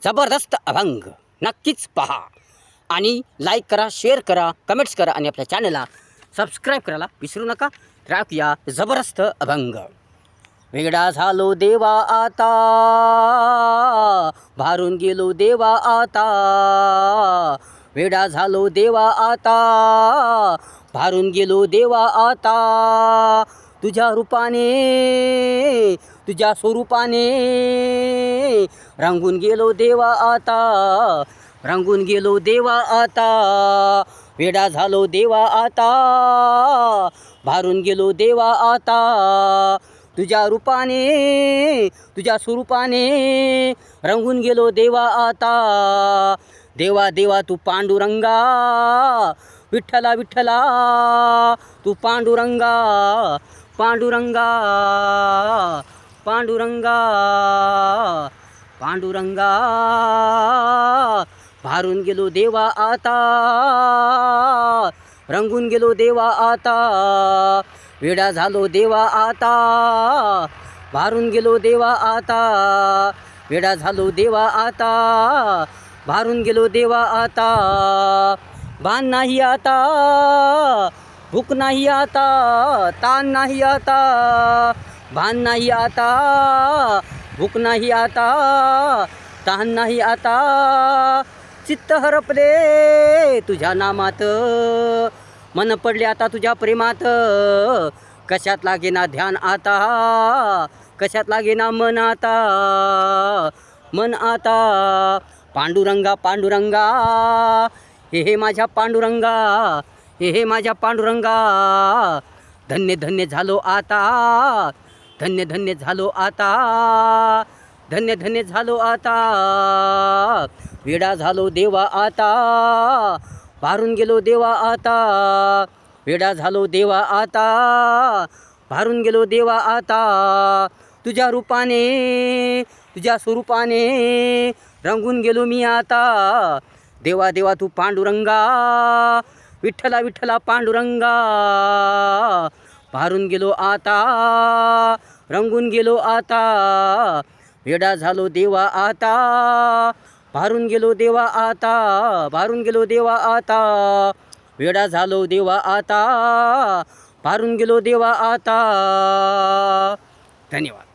जबरदस्त अभंग नक्कीच पहा आणि लाईक करा, शेअर करा, कमेंट्स करा आणि आपल्या चॅनलला सबस्क्राईब करायला विसरू नका. राखूया जबरदस्त अभंग. वेडा झालो देवा आता, भारून गेलो देवा आता. वेडा झालो देवा आता, भारून गेलो देवा आता. तुझ्या रूपाने, तुझ्या स्वरूपाने रंगून गेलो देवा आता, रंगून गेलो देवा आता. वेडा झालो देवा आता, भारून गेलो देवा आता. तुझ्या रूपाने, तुझ्या स्वरूपाने रंगून गेलो देवा आता. देवा देवा तू पांडुरंगा, विठ्ठला विठ्ठला तू पांडुरंगा, पांडुरंगा, पांडुरंगा, पांडुरंगा. भारून गेलो देवा आता, रंगून गेलो देवा आता. वेडा झालो देवा आता, भारून गेलो देवा आता. वेडा झालो देवा आता, भारून गेलो देवा आता. भान नाही आता, भूक नाही आता, ताण नाही आता. भान नाही आता, भूक नाही आता, ताण नाही आता. चित्त हरपले तुझ्या नामात, मन पडले आता तुझ्या प्रेमात. कशात लागेना ध्यान आता, कशात लागेना मन आता, मन आता. पांडुरंगा पांडुरंगा, हे माझ्या पांडुरंगा, हे माझ्या पांडुरंगा. धन्य धन्य झालो आता, धन्य धन्य झालो आता, धन्य धन्य झालो आता. वेडा झालो देवा आता, भारून गेलो देवा आता. वेडा झालो देवा आता, भारून गेलो देवा आता. तुझ्या रूपाने, तुझ्या स्वरूपाने रंगून गेलो मी आता. देवा देवा तू पांडुरंगा, विठ्ठला विठ्ठला पांडुरंगा. भारून गेलो आता, रंगून गेलो आता. वेडा झालो देवा आता, भारून गेलो देवा आता, भारून गेलो देवा आता. वेडा झालो देवा आता, भारून गेलो देवा आता. धन्यवाद.